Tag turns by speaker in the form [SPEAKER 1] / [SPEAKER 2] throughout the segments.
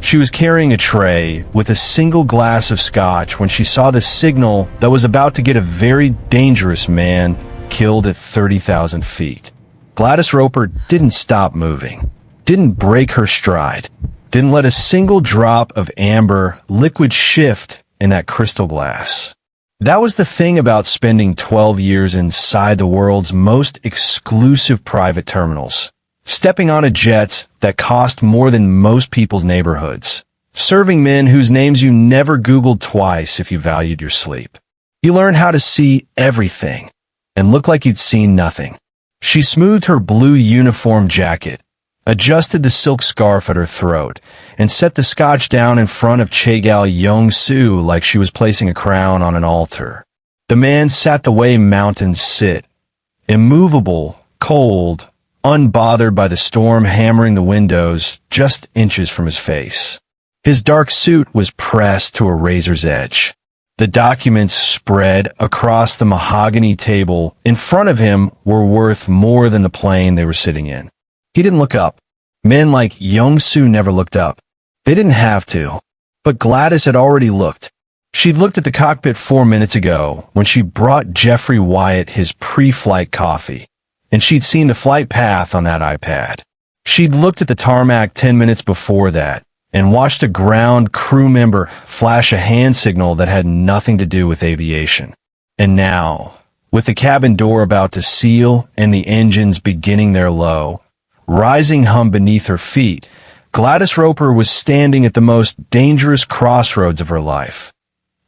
[SPEAKER 1] She was carrying a tray with a single glass of scotch when she saw the signal that was about to get a very dangerous man killed at 30,000 feet. Gladys Roper didn't stop moving, didn't break her stride, didn't let a single drop of amber liquid shift in that crystal glass. That was the thing about spending 12 years inside the world's most exclusive private terminals, stepping on a jet that cost more than most people's neighborhoods, serving men whose names you never Googled twice if you valued your sleep. You learn how to see everything and look like you'd seen nothing. She smoothed her blue uniform jacket, adjusted the silk scarf at her throat, and set the scotch down in front of Chegal Yong-Su like she was placing a crown on an altar. The man sat the way mountains sit, immovable, cold, unbothered by the storm hammering the windows just inches from his face. His dark suit was pressed to a razor's edge. The documents spread across the mahogany table in front of him were worth more than the plane they were sitting in. He didn't look up. Men like Yong-Su never looked up. They didn't have to. But Gladys had already looked. She'd looked at the cockpit 4 minutes ago when she brought Jeffrey Wyatt his pre-flight coffee, and she'd seen the flight path on that iPad. She'd looked at the tarmac 10 minutes before that and watched a ground crew member flash a hand signal that had nothing to do with aviation. And now, with the cabin door about to seal and the engines beginning their low, rising hum beneath her feet, Gladys Roper was standing at the most dangerous crossroads of her life,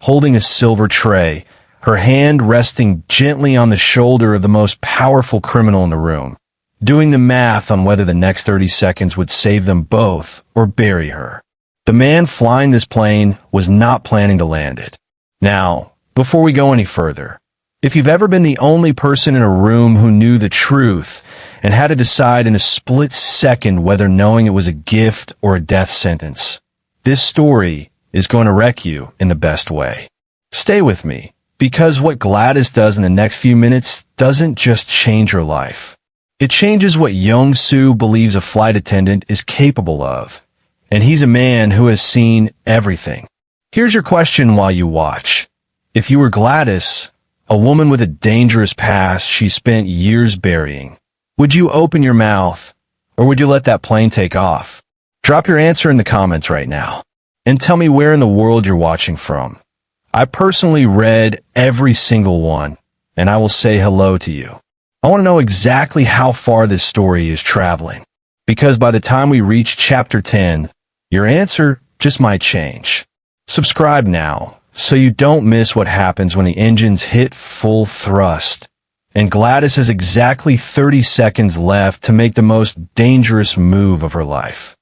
[SPEAKER 1] holding a silver tray, her hand resting gently on the shoulder of the most powerful criminal in the room, doing the math on whether the next 30 seconds would save them both or bury her. The man flying this plane was not planning to land it. Now, before we go any further, if you've ever been the only person in a room who knew the truth and had to decide in a split second whether knowing it was a gift or a death sentence, this story is going to wreck you in the best way. Stay with me, because what Gladys does in the next few minutes doesn't just change her life. It changes what Yong-Su believes a flight attendant is capable of, and he's a man who has seen everything. Here's your question while you watch. If you were Gladys, a woman with a dangerous past she spent years burying, would you open your mouth, or would you let that plane take off? Drop your answer in the comments right now, and tell me where in the world you're watching from. I personally read every single one, and I will say hello to you. I want to know exactly how far this story is traveling, because by the time we reach chapter 10, your answer just might change. Subscribe now, so you don't miss what happens when the engines hit full thrust, and Gladys has exactly 30 seconds left to make the most dangerous move of her life.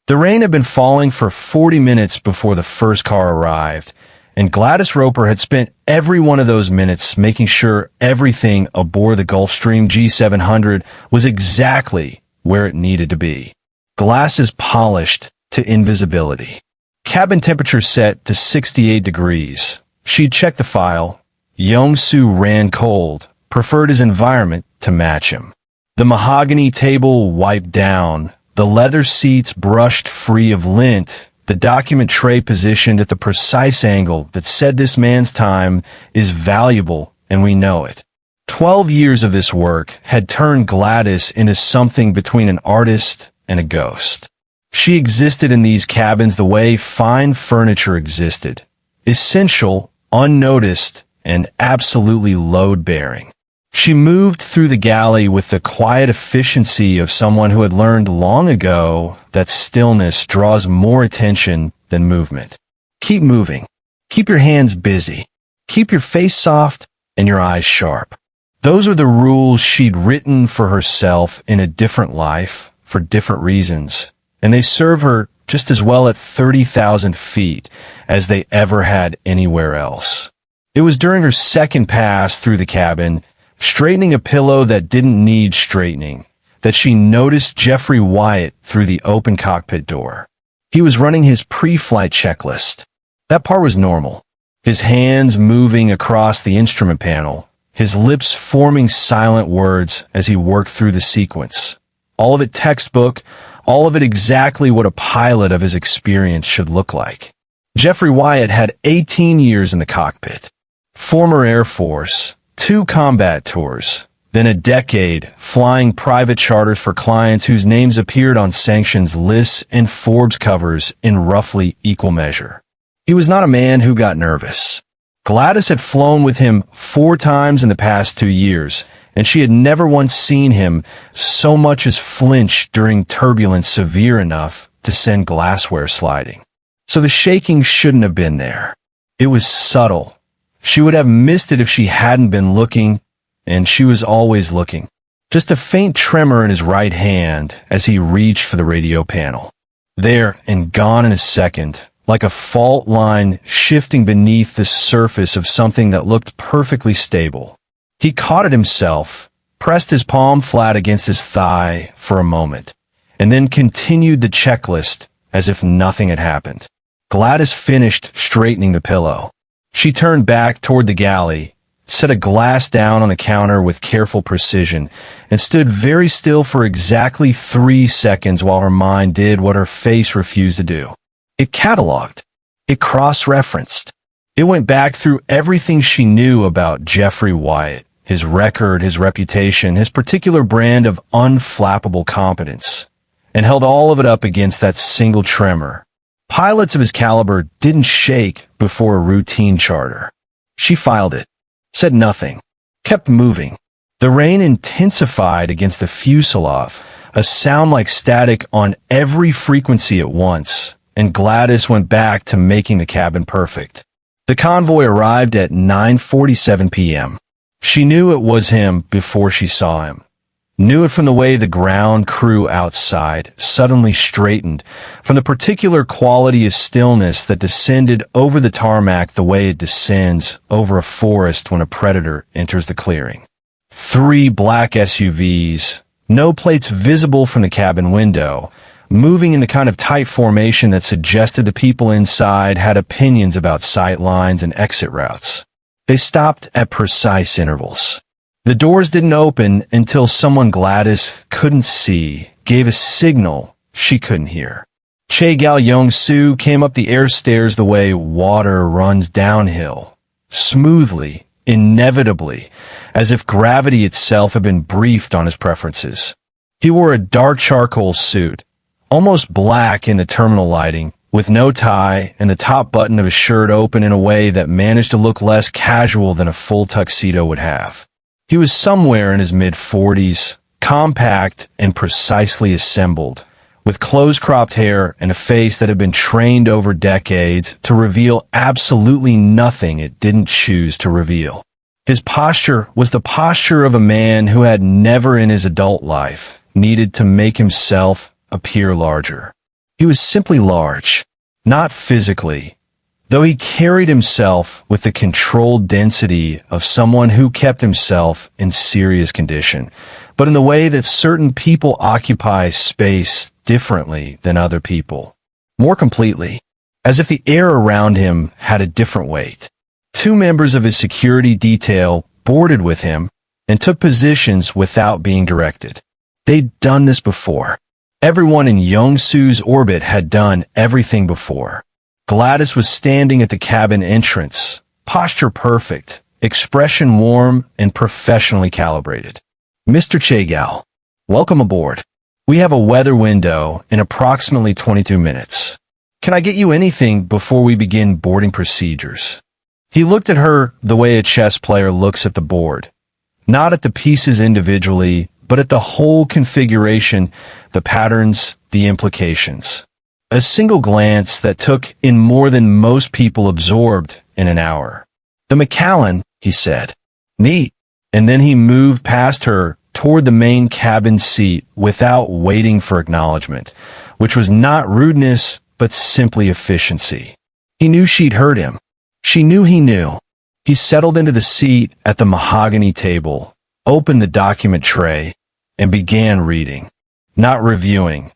[SPEAKER 1] The rain had been falling for 40 minutes before the first car arrived, and Gladys Roper had spent every one of those minutes making sure everything aboard the Gulfstream G700 was exactly where it needed to be. Glasses polished to invisibility. Cabin temperature set to 68 degrees. She'd checked the file. Yong-Su ran cold, preferred his environment to match him. The mahogany table wiped down, the leather seats brushed free of lint, the document tray positioned at the precise angle that said this man's time is valuable, and we know it. 12 years of this work had turned Gladys into something between an artist and a ghost. She existed in these cabins the way fine furniture existed, essential, unnoticed, and absolutely load-bearing. She moved through the galley with the quiet efficiency of someone who had learned long ago that stillness draws more attention than movement. Keep moving. Keep your hands busy. Keep your face soft and your eyes sharp. Those are the rules she'd written for herself in a different life for different reasons, and they serve her just as well at 30,000 feet as they ever had anywhere else. It was during her second pass through the cabin, straightening a pillow that didn't need straightening, that she noticed Jeffrey Wyatt through the open cockpit door. He was running his pre-flight checklist. That part was normal. His hands moving across the instrument panel, his lips forming silent words as he worked through the sequence. All of it textbook, all of it exactly what a pilot of his experience should look like. Jeffrey Wyatt had 18 years in the cockpit, former Air Force, 2 combat tours, then a decade flying private charters for clients whose names appeared on sanctions lists and Forbes covers in roughly equal measure. He was not a man who got nervous. Gladys had flown with him 4 times in the past 2 years, and she had never once seen him so much as flinch during turbulence severe enough to send glassware sliding. So the shaking shouldn't have been there. It was subtle. She would have missed it if she hadn't been looking, and she was always looking. Just a faint tremor in his right hand as he reached for the radio panel. There and gone in a second, like a fault line shifting beneath the surface of something that looked perfectly stable. He caught it himself, pressed his palm flat against his thigh for a moment, and then continued the checklist as if nothing had happened. Gladys finished straightening the pillow. She turned back toward the galley, set a glass down on the counter with careful precision, and stood very still for exactly 3 seconds while her mind did what her face refused to do. It cataloged. It cross-referenced. It went back through everything she knew about Jeffrey Wyatt, his record, his reputation, his particular brand of unflappable competence, and held all of it up against that single tremor. Pilots of his caliber didn't shake before a routine charter. She filed it, said nothing, kept moving. The rain intensified against the fuselage, a sound like static on every frequency at once, and Gladys went back to making the cabin perfect. The convoy arrived at 9:47 p.m. She knew it was him before she saw him. Knew it from the way the ground crew outside suddenly straightened, from the particular quality of stillness that descended over the tarmac the way it descends over a forest when a predator enters the clearing. 3 black SUVs, no plates visible from the cabin window, moving in the kind of tight formation that suggested the people inside had opinions about sight lines and exit routes. They stopped at precise intervals. The doors didn't open until someone Gladys couldn't see gave a signal she couldn't hear. Chegal Yong-Su came up the air stairs the way water runs downhill, smoothly, inevitably, as if gravity itself had been briefed on his preferences. He wore a dark charcoal suit, almost black in the terminal lighting, with no tie and the top button of his shirt open in a way that managed to look less casual than a full tuxedo would have. He was somewhere in his mid-40s, compact and precisely assembled, with close-cropped hair and a face that had been trained over decades to reveal absolutely nothing it didn't choose to reveal. His posture was the posture of a man who had never in his adult life needed to make himself appear larger. He was simply large, not physically, though he carried himself with the controlled density of someone who kept himself in serious condition, but in the way that certain people occupy space differently than other people, more completely, as if the air around him had a different weight. 2 members of his security detail boarded with him and took positions without being directed. They'd done this before. Everyone in Yong-Su's orbit had done everything before. Gladys was standing at the cabin entrance, posture perfect, expression warm and professionally calibrated. "Mr. Chegal, welcome aboard. We have a weather window in approximately 22 minutes. Can I get you anything before we begin boarding procedures?" He looked at her the way a chess player looks at the board, not at the pieces individually, but at the whole configuration, the patterns, the implications. A single glance that took in more than most people absorbed in an hour. "The Macallan," he said. "Neat." And then he moved past her toward the main cabin seat without waiting for acknowledgement, which was not rudeness, but simply efficiency. He knew she'd heard him. She knew he knew. He settled into the seat at the mahogany table, opened the document tray, and began reading. Not reviewing.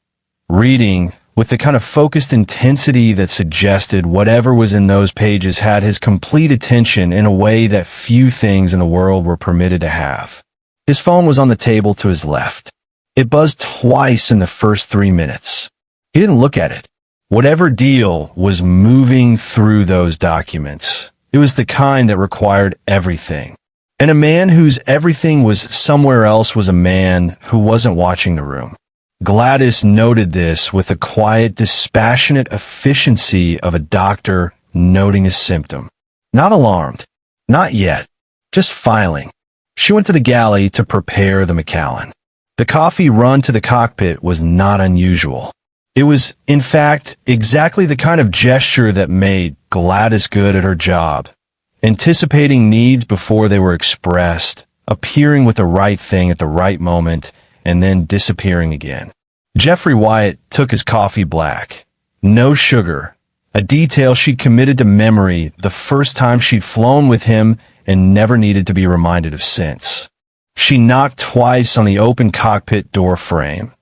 [SPEAKER 1] Reading with the kind of focused intensity that suggested whatever was in those pages had his complete attention in a way that few things in the world were permitted to have. His phone was on the table to his left. It buzzed twice in the first 3 minutes. He didn't look at it. Whatever deal was moving through those documents, it was the kind that required everything. And a man whose everything was somewhere else was a man who wasn't watching the room. Gladys noted this with the quiet, dispassionate efficiency of a doctor noting a symptom. Not alarmed. Not yet. Just filing. She went to the galley to prepare the Macallan. The coffee run to the cockpit was not unusual. It was, in fact, exactly the kind of gesture that made Gladys good at her job. Anticipating needs before they were expressed, appearing with the right thing at the right moment, and then disappearing again. Jeffrey Wyatt took his coffee black. No sugar. A detail she'd committed to memory the first time she'd flown with him and never needed to be reminded of since. She knocked twice on the open cockpit door frame.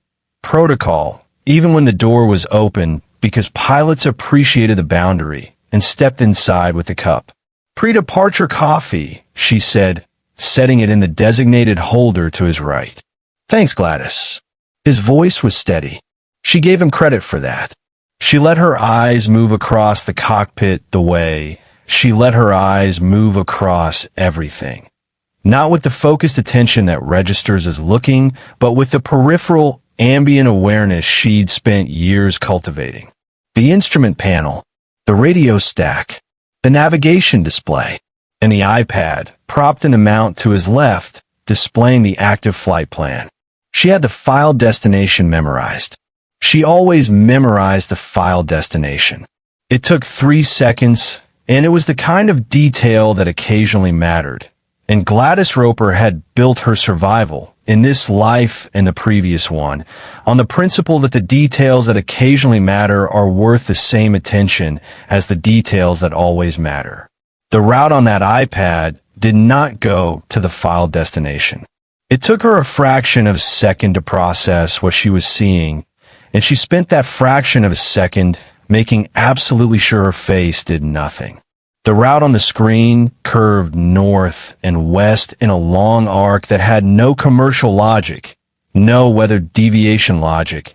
[SPEAKER 1] Protocol, even when the door was open, because pilots appreciated the boundary and stepped inside with the cup. "Pre-departure coffee," she said, setting it in the designated holder to his right. "Thanks, Gladys." His voice was steady. She gave him credit for that. She let her eyes move across the cockpit the way she let her eyes move across everything. Not with the focused attention that registers as looking, but with the peripheral, ambient awareness she'd spent years cultivating. The instrument panel, the radio stack, the navigation display, and the iPad, propped in a mount to his left, displaying the active flight plan. She had the file destination memorized. She always memorized the file destination. It took 3 seconds, and it was the kind of detail that occasionally mattered. And Gladys Roper had built her survival, in this life and the previous one, on the principle that the details that occasionally matter are worth the same attention as the details that always matter. The route on that iPad did not go to the file destination. It took her a fraction of a second to process what she was seeing, and she spent that fraction of a second making absolutely sure her face did nothing. The route on the screen curved north and west in a long arc that had no commercial logic, no weather deviation logic,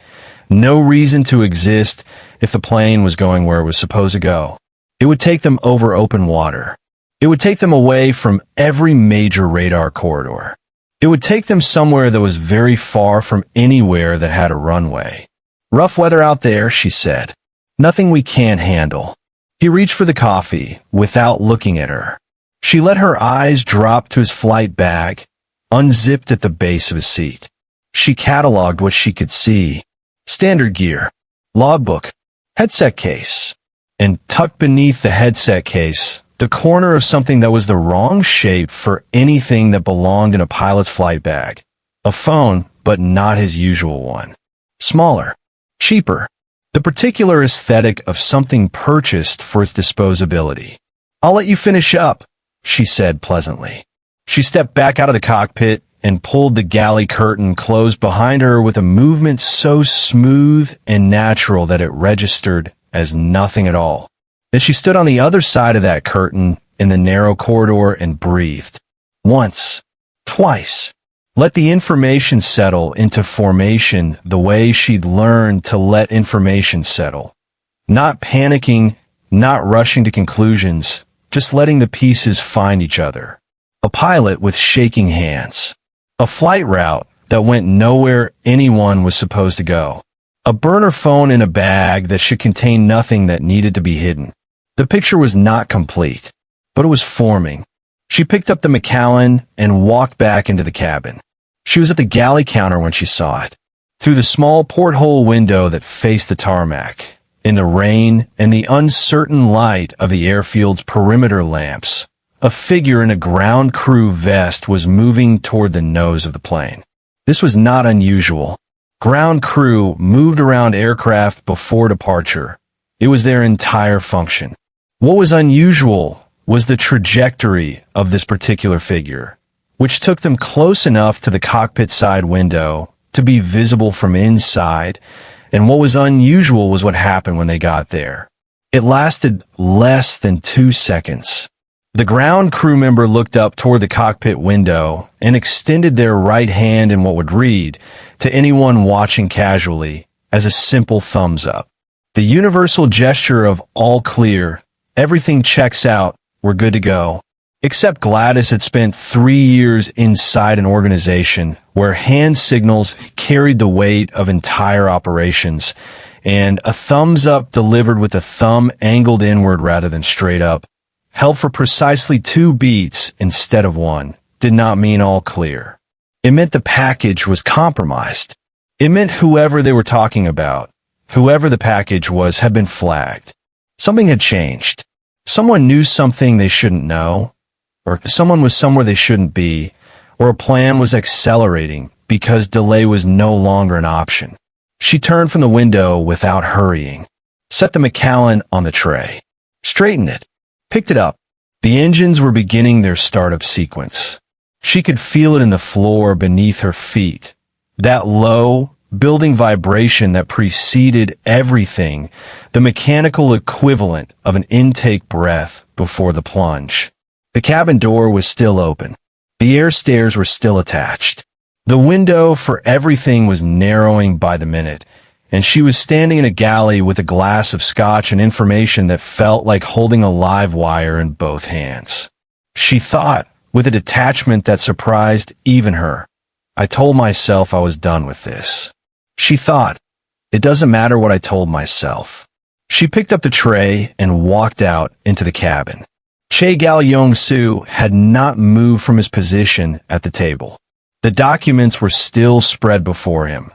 [SPEAKER 1] no reason to exist if the plane was going where it was supposed to go. It would take them over open water. It would take them away from every major radar corridor. It would take them somewhere that was very far from anywhere that had a runway. "Rough weather out there," she said. "Nothing we can't handle." He reached for the coffee without looking at her. She let her eyes drop to his flight bag, unzipped at the base of his seat. She cataloged what she could see. Standard gear, logbook, headset case, and tucked beneath the headset case, the corner of something that was the wrong shape for anything that belonged in a pilot's flight bag. A phone, but not his usual one. Smaller, cheaper. The particular aesthetic of something purchased for its disposability. "I'll let you finish up," she said pleasantly. She stepped back out of the cockpit and pulled the galley curtain closed behind her with a movement so smooth and natural that it registered as nothing at all. Then she stood on the other side of that curtain in the narrow corridor and breathed. Once, twice. Let the information settle into formation the way she'd learned to let information settle. Not panicking, not rushing to conclusions, just letting the pieces find each other. A pilot with shaking hands. A flight route that went nowhere anyone was supposed to go. A burner phone in a bag that should contain nothing that needed to be hidden. The picture was not complete, but it was forming. She picked up the Macallan and walked back into the cabin. She was at the galley counter when she saw it. Through the small porthole window that faced the tarmac, in the rain and the uncertain light of the airfield's perimeter lamps, a figure in a ground crew vest was moving toward the nose of the plane. This was not unusual. Ground crew moved around aircraft before departure. It was their entire function. What was unusual was the trajectory of this particular figure, which took them close enough to the cockpit side window to be visible from inside, and what was unusual was what happened when they got there. It lasted less than 2 seconds. The ground crew member looked up toward the cockpit window and extended their right hand in what would read, to anyone watching casually, as a simple thumbs up. The universal gesture of all clear, everything checks out, we're good to go. Except Gladys had spent 3 years inside an organization where hand signals carried the weight of entire operations, and a thumbs up delivered with a thumb angled inward rather than straight up, held for precisely 2 beats instead of 1, did not mean all clear. It meant the package was compromised. It meant whoever they were talking about, whoever the package was, had been flagged. Something had changed. Someone knew something they shouldn't know, or someone was somewhere they shouldn't be, or a plan was accelerating because delay was no longer an option. She turned from the window without hurrying, set the Macallan on the tray, straightened it, picked it up. The engines were beginning their startup sequence. She could feel it in the floor beneath her feet, that low, building vibration that preceded everything, the mechanical equivalent of an intake breath before the plunge. The cabin door was still open. The air stairs were still attached. The window for everything was narrowing by the minute, and she was standing in a galley with a glass of scotch and information that felt like holding a live wire in both hands. She thought, with a detachment that surprised even her, I told myself I was done with this. She thought, it doesn't matter what I told myself. She picked up the tray and walked out into the cabin. Chegal Yong-Su had not moved from his position at the table. The documents were still spread before him,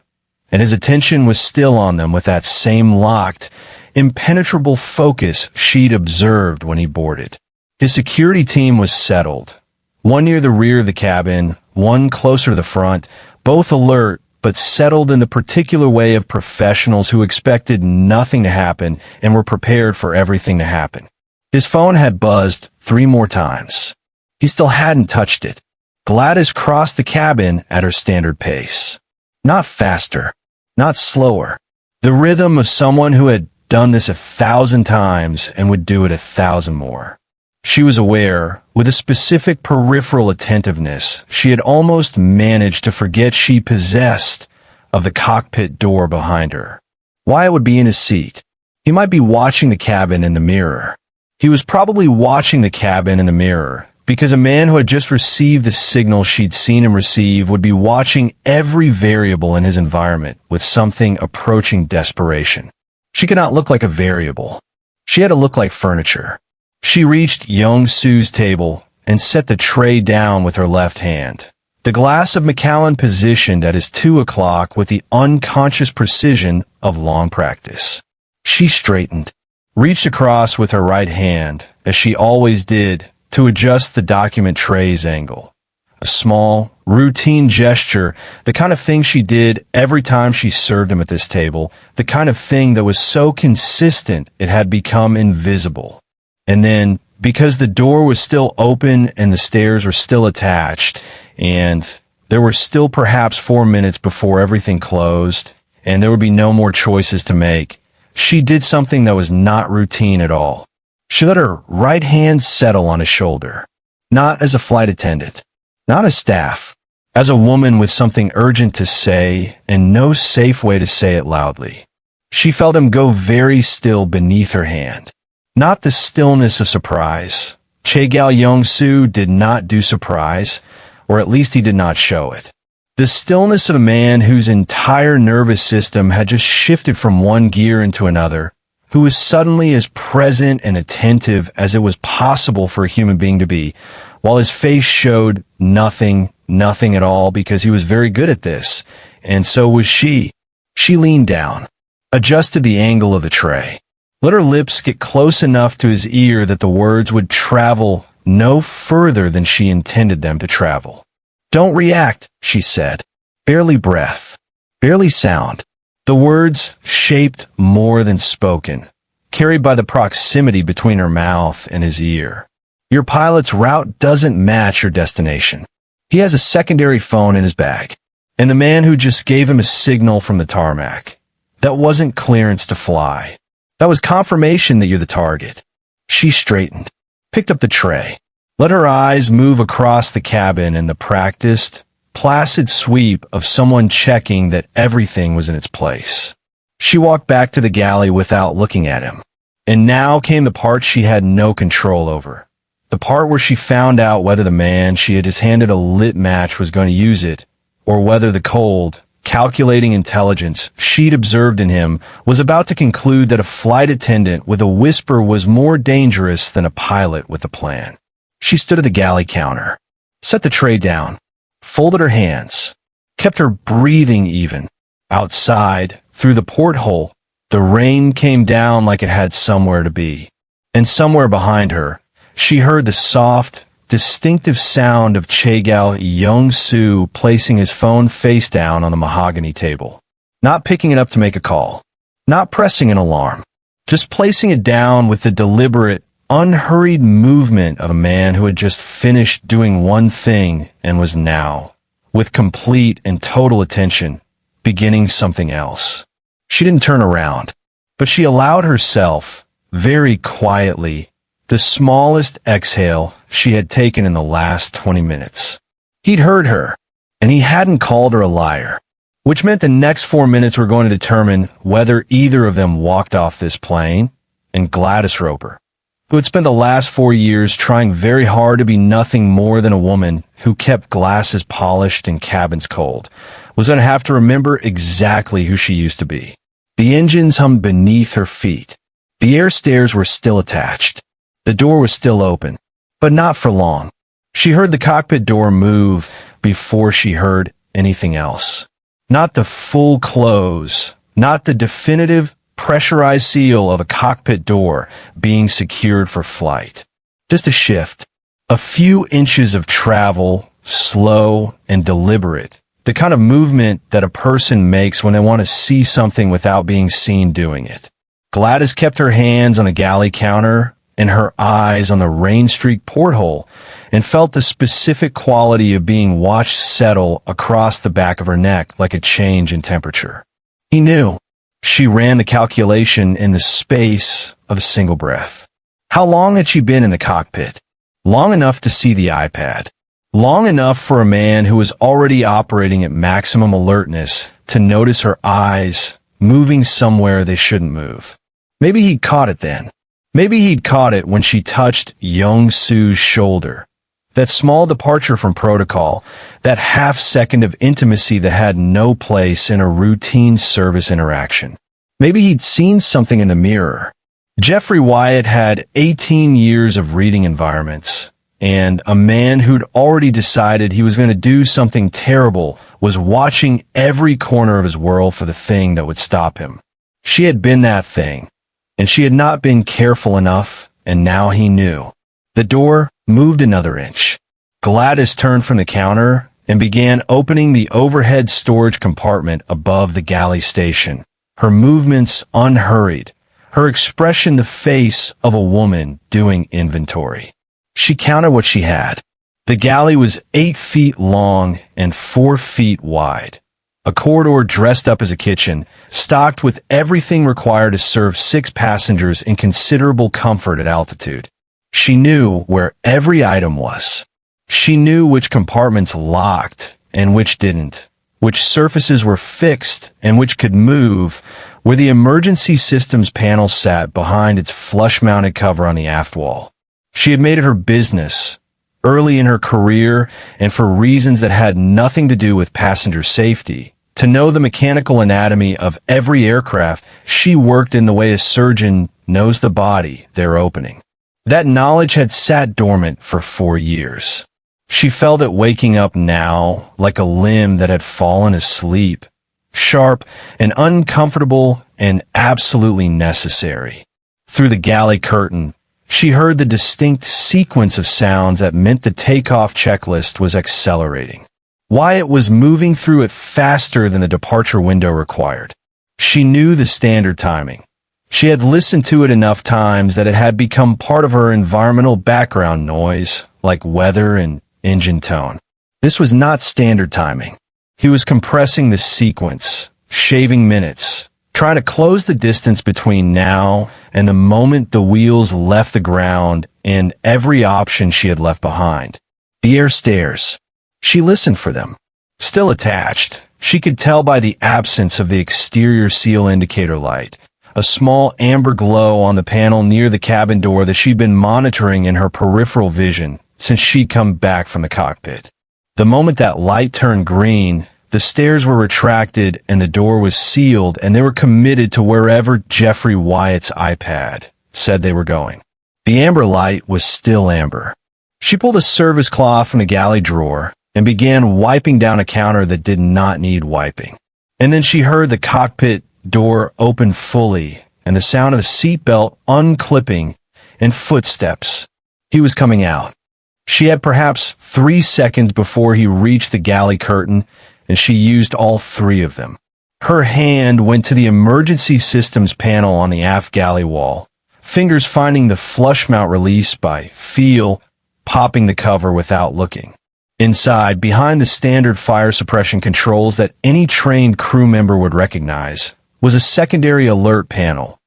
[SPEAKER 1] and his attention was still on them with that same locked, impenetrable focus she'd observed when he boarded. His security team was settled, one near the rear of the cabin, one closer to the front, both alert but settled in the particular way of professionals who expected nothing to happen and were prepared for everything to happen. His phone had buzzed 3 more times. He still hadn't touched it. Gladys crossed the cabin at her standard pace. Not faster, not slower. The rhythm of someone who had done this 1,000 times and would do it 1,000 more. She was aware, with a specific peripheral attentiveness, she had almost managed to forget she possessed of the cockpit door behind her. Wyatt would be in his seat. He might be watching the cabin in the mirror. He was probably watching the cabin in the mirror because a man who had just received the signal she'd seen him receive would be watching every variable in his environment with something approaching desperation. She could not look like a variable. She had to look like furniture. She reached Yong-Su's table and set the tray down with her left hand, the glass of Macallan positioned at his 2 o'clock with the unconscious precision of long practice. She straightened, reached across with her right hand, as she always did, to adjust the document tray's angle. A small, routine gesture, the kind of thing she did every time she served him at this table, the kind of thing that was so consistent it had become invisible. And then, because the door was still open and the stairs were still attached, and there were still perhaps 4 minutes before everything closed, and there would be no more choices to make, she did something that was not routine at all. She let her right hand settle on his shoulder, not as a flight attendant, not as staff, as a woman with something urgent to say and no safe way to say it loudly. She felt him go very still beneath her hand. Not the stillness of surprise. Chegal Yong-Su did not do surprise, or at least he did not show it. The stillness of a man whose entire nervous system had just shifted from one gear into another, who was suddenly as present and attentive as it was possible for a human being to be, while his face showed nothing at all because he was very good at this, and so was she. She leaned down, adjusted the angle of the tray, let her lips get close enough to his ear that the words would travel no further than she intended them to travel. Don't react, she said. Barely breath, barely sound. The words shaped more than spoken, carried by the proximity between her mouth and his ear. Your pilot's route doesn't match your destination. He has a secondary phone in his bag, and the man who just gave him a signal from the tarmac. That wasn't clearance to fly. That was confirmation that you're the target. She straightened, picked up the tray, let her eyes move across the cabin in the practiced, placid sweep of someone checking that everything was in its place. She walked back to the galley without looking at him. And now came the part she had no control over. The part where she found out whether the man she had just handed a lit match was going to use it, or whether the cold, calculating intelligence she'd observed in him was about to conclude that a flight attendant with a whisper was more dangerous than a pilot with a plan. She stood at the galley counter, set the tray down, folded her hands, kept her breathing even. Outside, through the porthole, the rain came down like it had somewhere to be. And somewhere behind her, she heard the soft, distinctive sound of Chegal Yong-Su placing his phone face down on the mahogany table. Not picking it up to make a call. Not pressing an alarm. Just placing it down with the deliberate, unhurried movement of a man who had just finished doing one thing and was now, with complete and total attention, beginning something else. She didn't turn around, but she allowed herself, very quietly, the smallest exhale she had taken in the last 20 minutes. He'd heard her, and he hadn't called her a liar, which meant the next 4 minutes were going to determine whether either of them walked off this plane, and Gladys Roper, who had spent the last 4 years trying very hard to be nothing more than a woman who kept glasses polished and cabins cold, was going to have to remember exactly who she used to be. The engines hummed beneath her feet. The air stairs were still attached. The door was still open, but not for long. She heard the cockpit door move before she heard anything else. Not the full close, not the definitive, pressurized seal of a cockpit door being secured for flight. Just a shift. A few inches of travel, slow and deliberate. The kind of movement that a person makes when they want to see something without being seen doing it. Gladys kept her hands on the galley counter and her eyes on the rain-streaked porthole, and felt the specific quality of being watched settle across the back of her neck like a change in temperature. He knew. She ran the calculation in the space of a single breath. How long had she been in the cockpit? Long enough to see the iPad. Long enough for a man who was already operating at maximum alertness to notice her eyes moving somewhere they shouldn't move. Maybe he'd caught it then. Maybe he'd caught it when she touched Yong-Su's shoulder. That small departure from protocol, that half second of intimacy that had no place in a routine service interaction. Maybe he'd seen something in the mirror. Jeffrey Wyatt had 18 years of reading environments, and a man who'd already decided he was going to do something terrible was watching every corner of his world for the thing that would stop him. She had been that thing, and she had not been careful enough, and now he knew. The door moved another inch. Gladys turned from the counter and began opening the overhead storage compartment above the galley station, her movements unhurried, her expression the face of a woman doing inventory. She counted what she had. The galley was 8 feet long and 4 feet wide. A corridor dressed up as a kitchen, stocked with everything required to serve 6 passengers in considerable comfort at altitude. She knew where every item was. She knew which compartments locked and which didn't, which surfaces were fixed and which could move, where the emergency systems panel sat behind its flush-mounted cover on the aft wall. She had made it her business, early in her career and for reasons that had nothing to do with passenger safety, to know the mechanical anatomy of every aircraft she worked in the way a surgeon knows the body they're opening. That knowledge had sat dormant for 4 years. She felt it waking up now like a limb that had fallen asleep, sharp and uncomfortable and absolutely necessary. Through the galley curtain, she heard the distinct sequence of sounds that meant the takeoff checklist was accelerating. Wyatt was moving through it faster than the departure window required. She knew the standard timing. She had listened to it enough times that it had become part of her environmental background noise, like weather and engine tone. This was not standard timing. He was compressing the sequence, shaving minutes, trying to close the distance between now and the moment the wheels left the ground and every option she had left behind. The air stairs. She listened for them. Still attached, she could tell by the absence of the exterior seal indicator light, a small amber glow on the panel near the cabin door that she'd been monitoring in her peripheral vision since she'd come back from the cockpit. The moment that light turned green, the stairs were retracted and the door was sealed, and they were committed to wherever Jeffrey Wyatt's iPad said they were going. The amber light was still amber. She pulled a service cloth from the galley drawer and began wiping down a counter that did not need wiping. And then she heard the cockpit door open fully and the sound of a seatbelt unclipping and footsteps. He was coming out. She had perhaps 3 seconds before he reached the galley curtain, and she used all 3 of them. Her hand went to the emergency systems panel on the aft galley wall, fingers finding the flush mount release by feel, popping the cover without looking. Inside, behind the standard fire suppression controls that any trained crew member would recognize, was a secondary alert panel,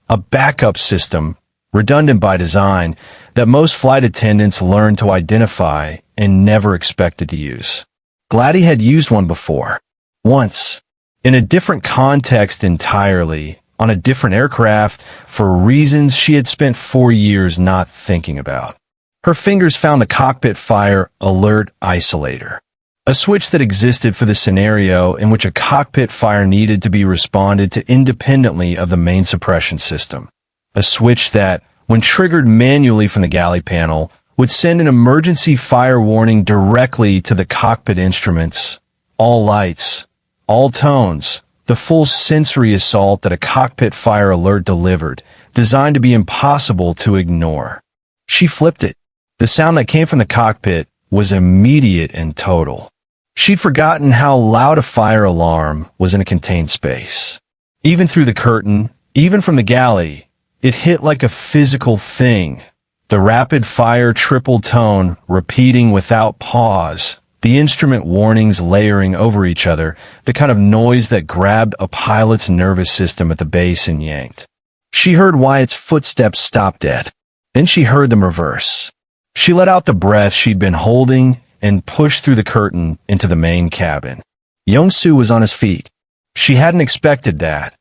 [SPEAKER 1] a backup system, redundant by design, that most flight attendants learned to identify and never expected to use. Gladys had used one before. Once. In a different context entirely, on a different aircraft, for reasons she had spent 4 years not thinking about. Her fingers found the cockpit fire alert isolator, a switch that existed for the scenario in which a cockpit fire needed to be responded to independently of the main suppression system. A switch that, when triggered manually from the galley panel, would send an emergency fire warning directly to the cockpit instruments, all lights, all tones, the full sensory assault that a cockpit fire alert delivered, designed to be impossible to ignore. She flipped it. The sound that came from the cockpit was immediate and total. She'd forgotten how loud a fire alarm was in a contained space. Even through the curtain, even from the galley, it hit like a physical thing. The rapid-fire triple tone, repeating without pause, the instrument warnings layering over each other, the kind of noise that grabbed a pilot's nervous system at the base and yanked. She heard Wyatt's footsteps stop dead. Then she heard them reverse. She let out the breath she'd been holding and pushed through the curtain into the main cabin. Yong-Su was on his feet. She hadn't expected that.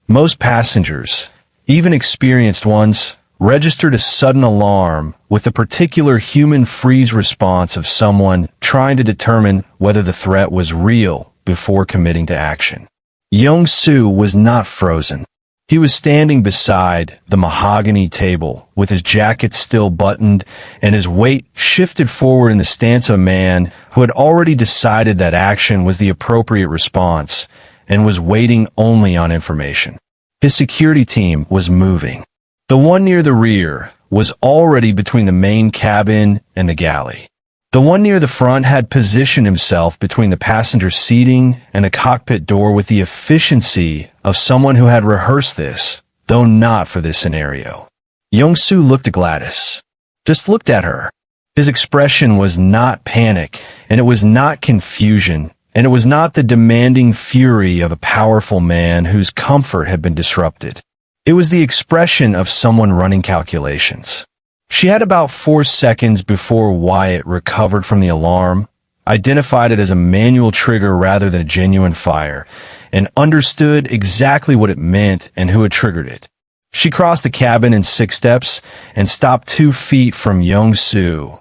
[SPEAKER 1] Most passengers, even experienced ones, registered a sudden alarm with the particular human freeze response of someone trying to determine whether the threat was real before committing to action. Yong-Su was not frozen. He was standing beside the mahogany table with his jacket still buttoned and his weight shifted forward in the stance of a man who had already decided that action was the appropriate response and was waiting only on information. His security team was moving. The one near the rear was already between the main cabin and the galley. The one near the front had positioned himself between the passenger seating and the cockpit door with the efficiency of someone who had rehearsed this, though not for this scenario. Yong-Su looked at Gladys. Just looked at her. His expression was not panic, and it was not confusion, and it was not the demanding fury of a powerful man whose comfort had been disrupted. It was the expression of someone running calculations. She had about 4 seconds before Wyatt recovered from the alarm, identified it as a manual trigger rather than a genuine fire, and understood exactly what it meant and who had triggered it. She crossed the cabin in 6 steps and stopped 2 feet from Yong-Su,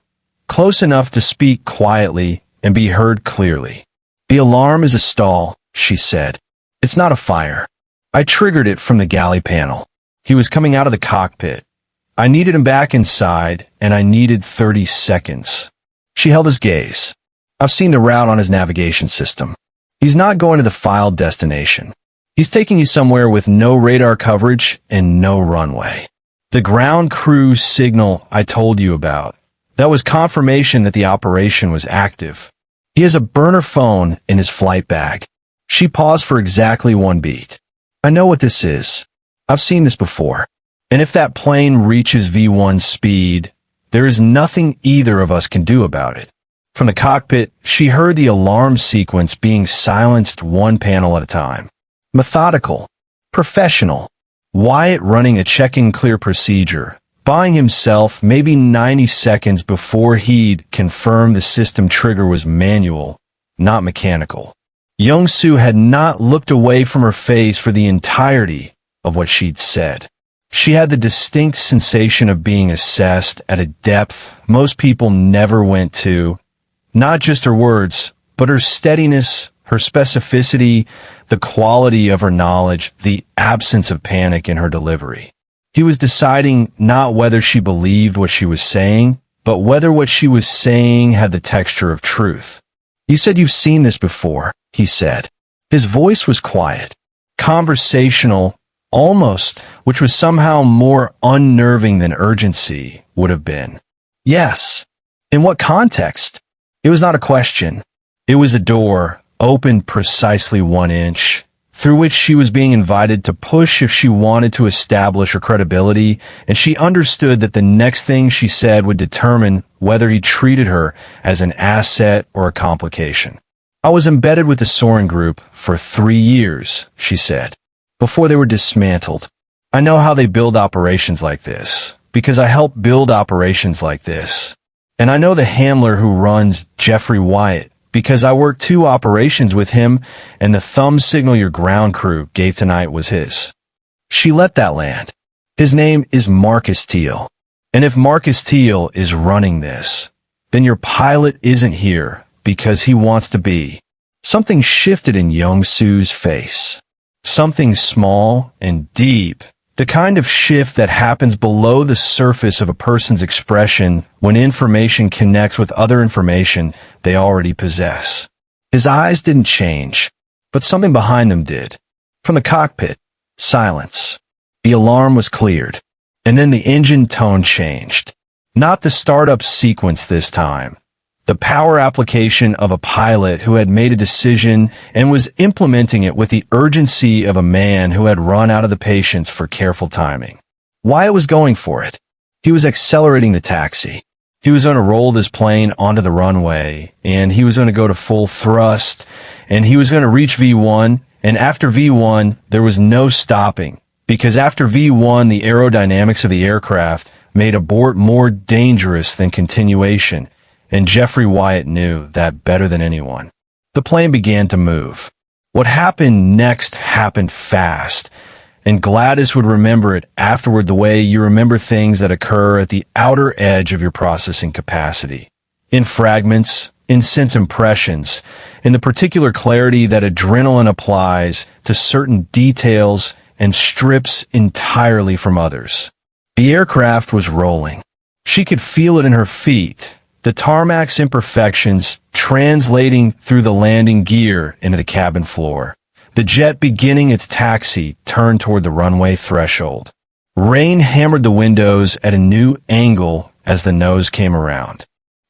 [SPEAKER 1] close enough to speak quietly and be heard clearly. "The alarm is a stall," she said. "It's not a fire. I triggered it from the galley panel. He was coming out of the cockpit. I needed him back inside, and I needed 30 seconds. She held his gaze. "I've seen the route on his navigation system. He's not going to the filed destination. He's taking you somewhere with no radar coverage and no runway. The ground crew signal I told you about, that was confirmation that the operation was active. He has a burner phone in his flight bag." She paused for exactly 1 beat. "I know what this is. I've seen this before. And if that plane reaches V1 speed, there is nothing either of us can do about it." From the cockpit, she heard the alarm sequence being silenced 1 panel at a time. Methodical, Professional. Wyatt running a check-and-clear procedure, buying himself maybe 90 seconds before he'd confirm the system trigger was manual, not mechanical. Yong-Su had not looked away from her face for the entirety of what she'd said. She had the distinct sensation of being assessed at a depth most people never went to. Not just her words, but her steadiness, her specificity, the quality of her knowledge, the absence of panic in her delivery. He was deciding not whether she believed what she was saying, but whether what she was saying had the texture of truth. "You said you've seen this before," he said. His voice was quiet, conversational, almost, which was somehow more unnerving than urgency would have been. "Yes." "In what context?" It was not a question. It was a door, opened precisely 1 inch, through which she was being invited to push if she wanted to establish her credibility, and she understood that the next thing she said would determine whether he treated her as an asset or a complication. "I was embedded with the Soren Group for 3 years, she said, before they were dismantled. I know how they build operations like this, because I helped build operations like this. And I know the handler who runs Jeffrey Wyatt, because I worked 2 operations with him, and the thumb signal your ground crew gave tonight was his." She let that land. "His name is Marcus Teal. And if Marcus Teal is running this, then your pilot isn't here because he wants to be." Something shifted in Yong-Su's face. Something small and deep. The kind of shift that happens below the surface of a person's expression when information connects with other information they already possess. His eyes didn't change, but something behind them did. From the cockpit, silence. The alarm was cleared, and then the engine tone changed. Not the startup sequence this time. The power application of a pilot who had made a decision and was implementing it with the urgency of a man who had run out of the patience for careful timing. Wyatt was going for it. He was accelerating the taxi. He was going to roll this plane onto the runway, and he was going to go to full thrust, and he was going to reach V1, and after V1, there was no stopping, because after V1, the aerodynamics of the aircraft made abort more dangerous than continuation, and Jeffrey Wyatt knew that better than anyone. The plane began to move. What happened next happened fast, and Gladys would remember it afterward the way you remember things that occur at the outer edge of your processing capacity. In fragments, in sense impressions, in the particular clarity that adrenaline applies to certain details and strips entirely from others. The aircraft was rolling. She could feel it in her feet, the tarmac's imperfections translating through the landing gear into the cabin floor. The jet beginning its taxi turned toward the runway threshold. Rain hammered the windows at a new angle as the nose came around.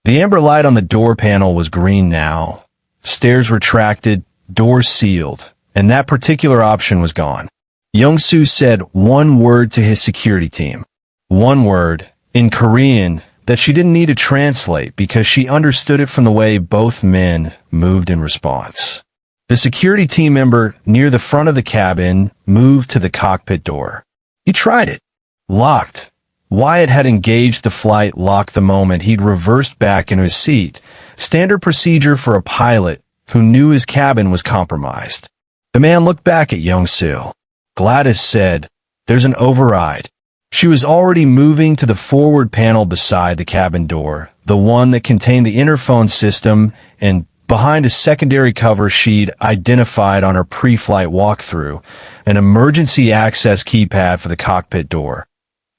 [SPEAKER 1] The amber light on the door panel was green now. Stairs retracted, doors sealed, and that particular option was gone. Yong-Su said one word to his security team. One word, in Korean, that she didn't need to translate because she understood it from the way both men moved in response. The security team member near the front of the cabin moved to the cockpit door. He tried it. Locked. Wyatt had engaged the flight lock the moment he'd reversed back into his seat, standard procedure for a pilot who knew his cabin was compromised. The man looked back at Yong-Su. Gladys said, "There's an override." She was already moving to the forward panel beside the cabin door, the one that contained the interphone system, and behind a secondary cover she'd identified on her pre-flight walkthrough, an emergency access keypad for the cockpit door.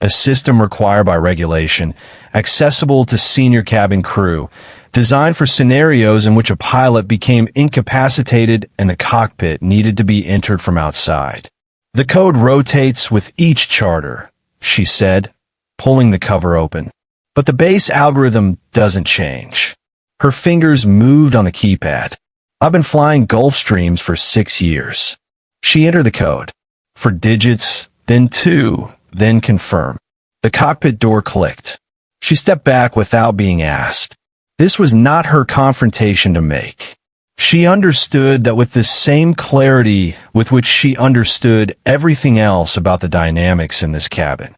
[SPEAKER 1] A system required by regulation, accessible to senior cabin crew, designed for scenarios in which a pilot became incapacitated and the cockpit needed to be entered from outside. "The code rotates with each charter," she said, pulling the cover open. "But the base algorithm doesn't change." Her fingers moved on the keypad. "I've been flying Gulfstreams for 6 years." She entered the code. For digits, then 2, then confirm. The cockpit door clicked. She stepped back without being asked. This was not her confrontation to make. She understood that with the same clarity with which she understood everything else about the dynamics in this cabin.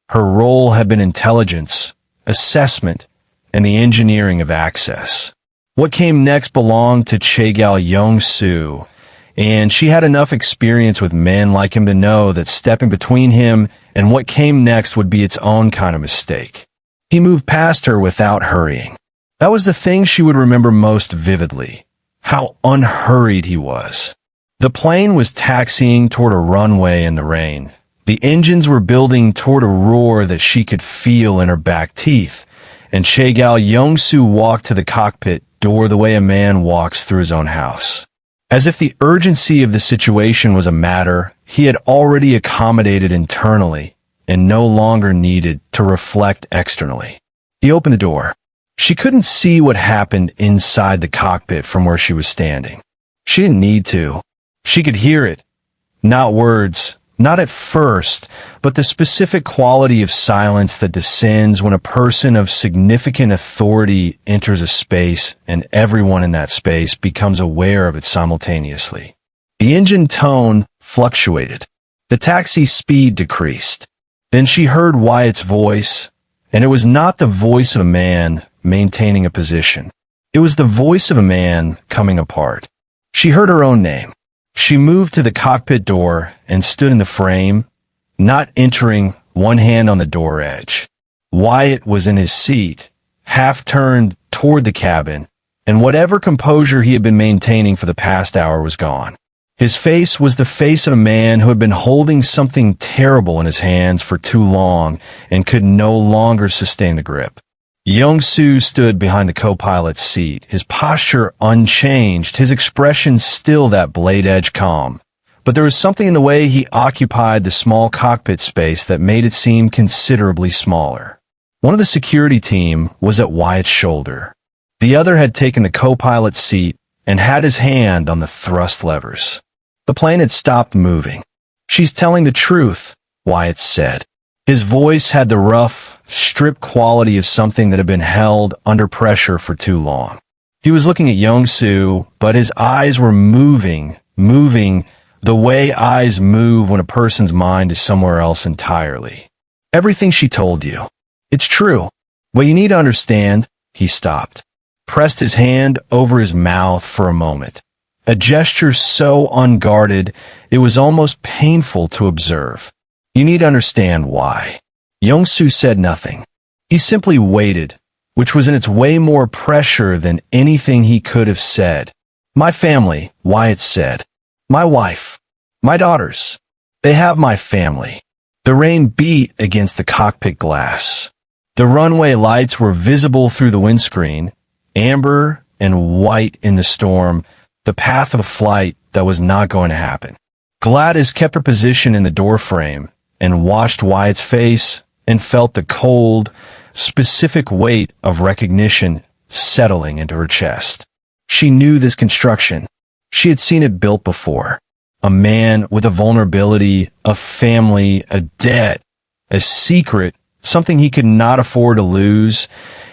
[SPEAKER 1] Her role had been intelligence, assessment, and the engineering of access. What came next belonged to Chegal Yong-Su, and she had enough experience with men like him to know that stepping between him and what came next would be its own kind of mistake. He moved past her without hurrying. That was the thing she would remember most vividly, how unhurried he was. The plane was taxiing toward a runway in the rain. The engines were building toward a roar that she could feel in her back teeth, and Chegal Yong-Su walked to the cockpit door the way a man walks through his own house. As if the urgency of the situation was a matter he had already accommodated internally and no longer needed to reflect externally. He opened the door. She couldn't see what happened inside the cockpit from where she was standing. She didn't need to. She could hear it. Not words, not at first, but the specific quality of silence that descends when a person of significant authority enters a space and everyone in that space becomes aware of it simultaneously. The engine tone fluctuated. The taxi speed decreased. Then she heard Wyatt's voice, and it was not the voice of a man maintaining a position. It was the voice of a man coming apart. She heard her own name. She moved to the cockpit door and stood in the frame, not entering, one hand on the door edge. Wyatt was in his seat, half turned toward the cabin, and whatever composure he had been maintaining for the past hour was gone. His face was the face of a man who had been holding something terrible in his hands for too long and could no longer sustain the grip. Yong-Su stood behind the co-pilot's seat, his posture unchanged, his expression still that blade-edge calm. But there was something in the way he occupied the small cockpit space that made it seem considerably smaller. One of the security team was at Wyatt's shoulder. The other had taken the co-pilot's seat and had his hand on the thrust levers. The plane had stopped moving. "She's telling the truth," Wyatt said. His voice had the rough, stripped quality of something that had been held under pressure for too long. He was looking at Yong-Su, but his eyes were moving the way eyes move when a person's mind is somewhere else entirely. "Everything she told you. It's true. What you need to understand," he stopped, pressed his hand over his mouth for a moment. A gesture so unguarded, it was almost painful to observe. "You need to understand why." Yong-Su said nothing. He simply waited, which was in its way more pressure than anything he could have said. "My family," Wyatt said. "My wife. My daughters. They have my family." The rain beat against the cockpit glass. The runway lights were visible through the windscreen, amber and white in the storm, the path of a flight that was not going to happen. Gladys kept her position in the doorframe and watched Wyatt's face and felt the cold, specific weight of recognition settling into her chest. She knew this construction. She had seen it built before. A man with a vulnerability, a family, a debt, a secret, something he could not afford to lose,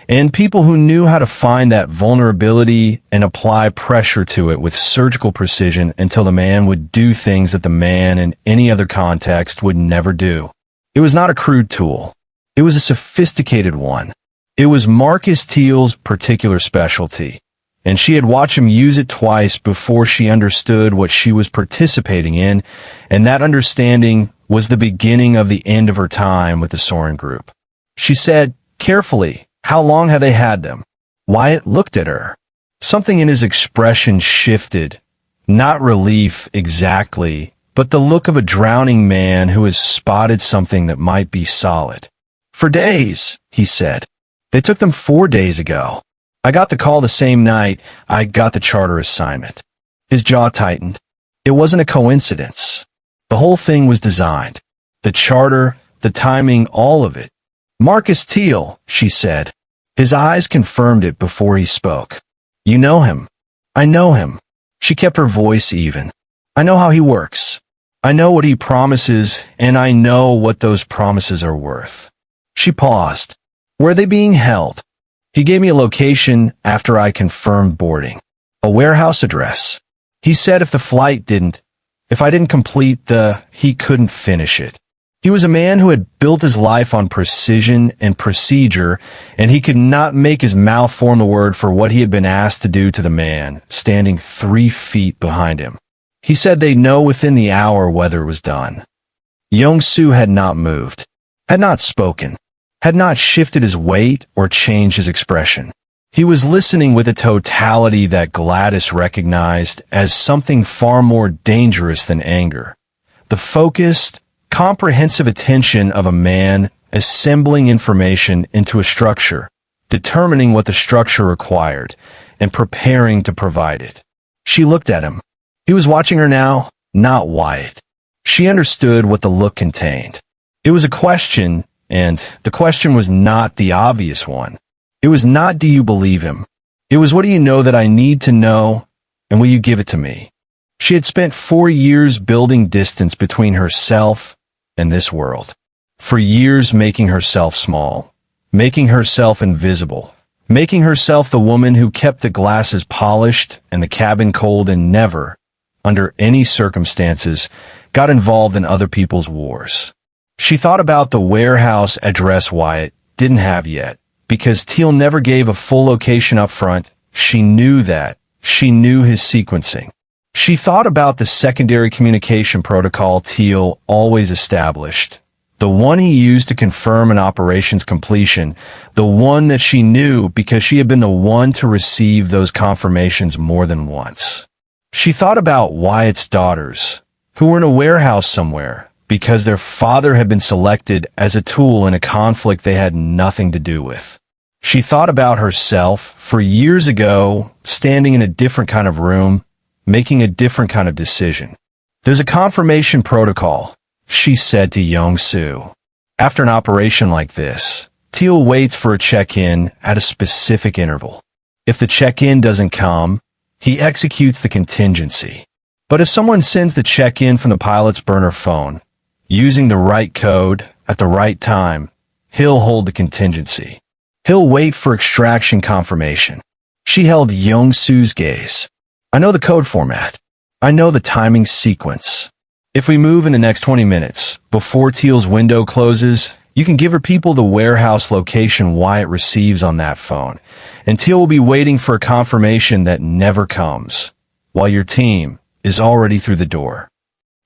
[SPEAKER 1] and people who knew how to find that vulnerability and apply pressure to it with surgical precision until the man would do things that the man in any other context would never do. It was not a crude tool. It was a sophisticated one. It was Marcus Teal's particular specialty, and she had watched him use it twice before she understood what she was participating in, and that understanding was the beginning of the end of her time with the Soren Group. She said, carefully, "How long have they had them?" Wyatt looked at her. Something in his expression shifted. Not relief exactly, but the look of a drowning man who has spotted something that might be solid. "For days," he said. "They took them 4 days ago. I got the call the same night I got the charter assignment." His jaw tightened. It wasn't a coincidence. The whole thing was designed. The charter, the timing, all of it. "Marcus Teal," she said. His eyes confirmed it before he spoke. "You know him." "I know him." She kept her voice even. "I know how he works. I know what he promises, and I know what those promises are worth." She paused. "Where are they being held?" He gave me a location after I confirmed boarding. A warehouse address. He said if I didn't complete he couldn't finish it. He was a man who had built his life on precision and procedure, and he could not make his mouth form a word for what he had been asked to do to the man, standing 3 feet behind him. He said they'd know within the hour whether it was done. Yong-Su had not moved, had not spoken, had not shifted his weight or changed his expression. He was listening with a totality that Gladys recognized as something far more dangerous than anger. The focused, comprehensive attention of a man assembling information into a structure, determining what the structure required, and preparing to provide it. She looked at him. He was watching her now, not Wyatt. She understood what the look contained. It was a question, and the question was not the obvious one. It was not, do you believe him? It was, what do you know that I need to know, and will you give it to me? She had spent 4 years building distance between herself and this world. For years making herself small, making herself invisible, making herself the woman who kept the glasses polished and the cabin cold and never, under any circumstances, got involved in other people's wars. She thought about the warehouse address Wyatt didn't have yet, because Teal never gave a full location up front. She knew that. She knew his sequencing. She thought about the secondary communication protocol Teal always established, the one he used to confirm an operation's completion, the one that she knew because she had been the one to receive those confirmations more than once. She thought about Wyatt's daughters, who were in a warehouse somewhere, because their father had been selected as a tool in a conflict they had nothing to do with. She thought about herself for years ago, standing in a different kind of room, making a different kind of decision. There's a confirmation protocol, she said to Yong-Su. After an operation like this, Teal waits for a check-in at a specific interval. If the check-in doesn't come, he executes the contingency. But if someone sends the check-in from the pilot's burner phone, using the right code at the right time, he'll hold the contingency. He'll wait for extraction confirmation. She held Yong-Su's gaze. I know the code format. I know the timing sequence. If we move in the next 20 minutes, before Teal's window closes, you can give her people the warehouse location Wyatt receives on that phone, and Teal will be waiting for a confirmation that never comes, while your team is already through the door.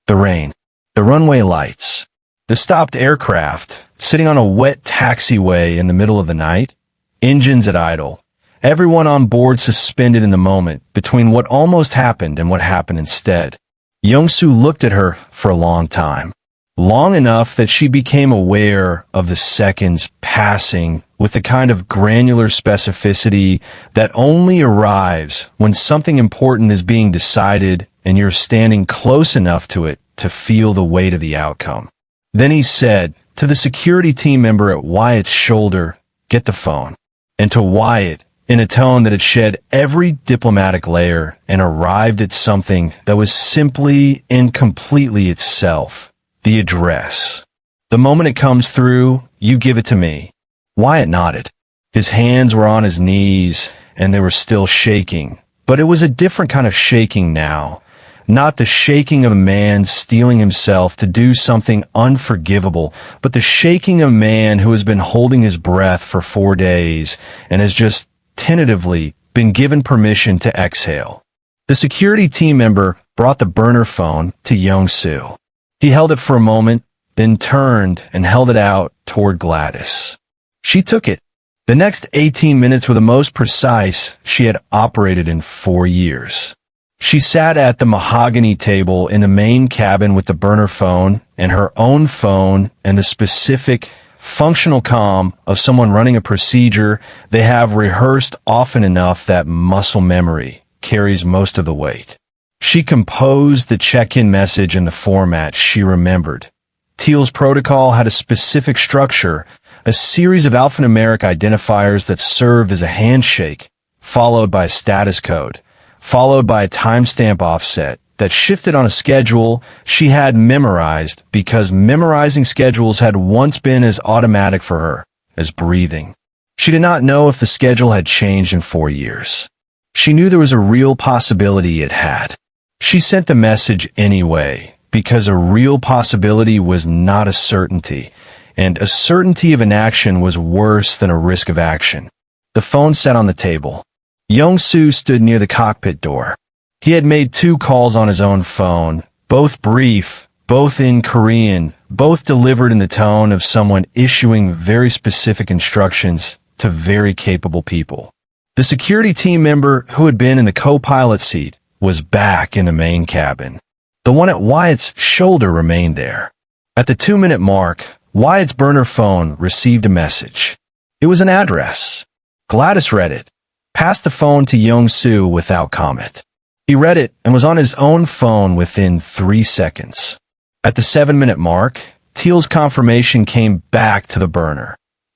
[SPEAKER 1] The rain, the runway lights, the stopped aircraft sitting on a wet taxiway in the middle of the night, engines at idle, everyone on board suspended in the moment between what almost happened and what happened instead. Yong-Su looked at her for a long time, long enough that she became aware of the seconds passing with the kind of granular specificity that only arrives when something important is being decided and you're standing close enough to it to feel the weight of the outcome. Then he said to the security team member at Wyatt's shoulder, "Get the phone." And to Wyatt, in a tone that had shed every diplomatic layer and arrived at something that was simply and completely itself, the address. The moment it comes through, you give it to me. Wyatt nodded. His hands were on his knees, and they were still shaking, but it was a different kind of shaking now. Not the shaking of a man steeling himself to do something unforgivable, but the shaking of a man who has been holding his breath for 4 days and has just tentatively been given permission to exhale. The security team member brought the burner phone to Yong-Su. He held it for a moment, then turned and held it out toward Gladys. She took it. The next 18 minutes were the most precise she had operated in 4 years. She sat at the mahogany table in the main cabin with the burner phone and her own phone and the specific functional calm of someone running a procedure they have rehearsed often enough that muscle memory carries most of the weight. She composed the check-in message in the format she remembered. Teal's protocol had a specific structure, a series of alphanumeric identifiers that served as a handshake, followed by a status code, followed by a timestamp offset that shifted on a schedule she had memorized because memorizing schedules had once been as automatic for her as breathing. She did not know if the schedule had changed in 4 years. She knew there was a real possibility it had. She sent the message anyway, because a real possibility was not a certainty, and a certainty of inaction was worse than a risk of action. The phone sat on the table. Yong-Su stood near the cockpit door. He had made 2 calls on his own phone, both brief, both in Korean, both delivered in the tone of someone issuing very specific instructions to very capable people. The security team member who had been in the co-pilot seat was back in the main cabin. The one at Wyatt's shoulder remained there. At the 2-minute mark, Wyatt's burner phone received a message. It was an address. Gladys read it, passed the phone to Yong-Su without comment. He read it and was on his own phone within 3 seconds. At the 7-minute mark, Teal's confirmation came back to the burner.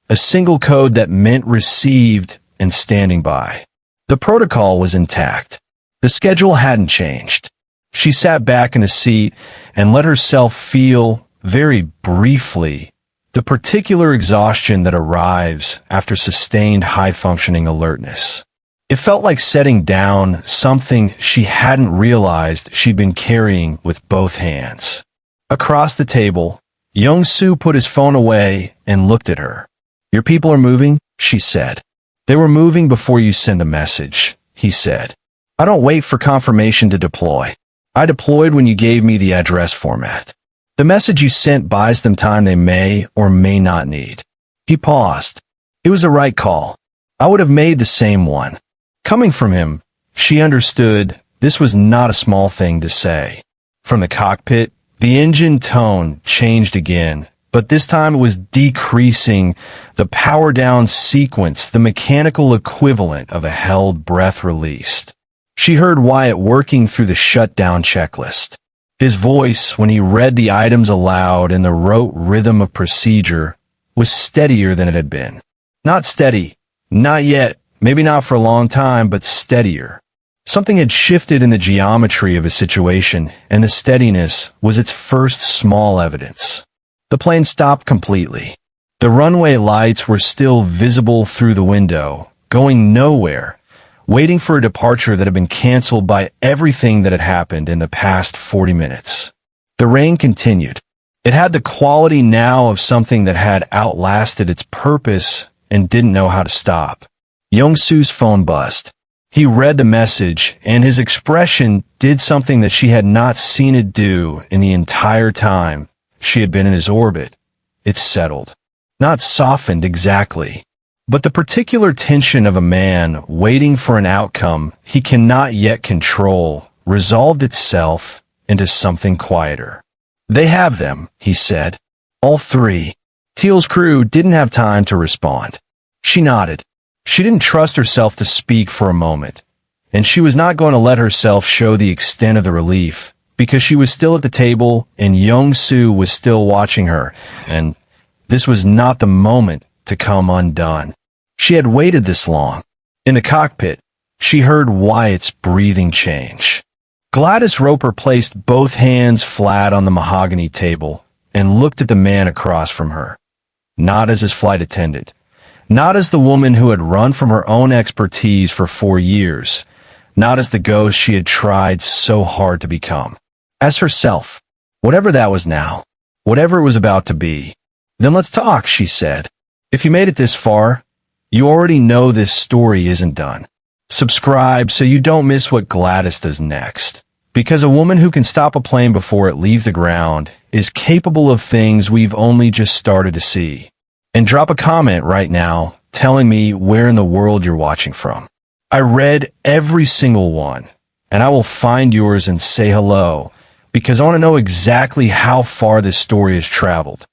[SPEAKER 1] A single code that meant received and standing by. The protocol was intact. The schedule hadn't changed. She sat back in the seat and let herself feel, very briefly, the particular exhaustion that arrives after sustained high-functioning alertness. It felt like setting down something she hadn't realized she'd been carrying with both hands. Across the table, Yong-Su put his phone away and looked at her. "Your people are moving?" she said. "They were moving before you send the message," he said. "I don't wait for confirmation to deploy. I deployed when you gave me the address format. The message you sent buys them time they may or may not need." He paused. It was the right call. I would have made the same one. Coming from him, she understood this was not a small thing to say. From the cockpit, the engine tone changed again, but this time it was decreasing, the power-down sequence, the mechanical equivalent of a held breath released. She heard Wyatt working through the shutdown checklist. His voice, when he read the items aloud in the rote rhythm of procedure, was steadier than it had been. Not steady, not yet, maybe not for a long time, but steadier. Something had shifted in the geometry of his situation, and the steadiness was its first small evidence. The plane stopped completely. The runway lights were still visible through the window, going nowhere, waiting for a departure that had been canceled by everything that had happened in the past 40 minutes. The rain continued. It had the quality now of something that had outlasted its purpose and didn't know how to stop. Yong-Su's phone buzzed. He read the message, and his expression did something that she had not seen it do in the entire time she had been in his orbit. It settled. Not softened exactly, but the particular tension of a man waiting for an outcome he cannot yet control resolved itself into something quieter. "They have them," he said. "All 3. Teal's crew didn't have time to respond. She nodded. She didn't trust herself to speak for a moment, and she was not going to let herself show the extent of the relief, because she was still at the table and Yong-Su was still watching her, and this was not the moment to come undone. She had waited this long. In the cockpit, she heard Wyatt's breathing change. Gladys Roper placed both hands flat on the mahogany table and looked at the man across from her, not as his flight attendant, not as the woman who had run from her own expertise for 4 years, not as the ghost she had tried so hard to become. As herself, whatever that was now, whatever it was about to be. "Then let's talk," she said. "If you made it this far, you already know this story isn't done. Subscribe so you don't miss what Gladys does next. Because a woman who can stop a plane before it leaves the ground is capable of things we've only just started to see. And drop a comment right now telling me where in the world you're watching from. I read every single one, and I will find yours and say hello, because I want to know exactly how far this story has traveled.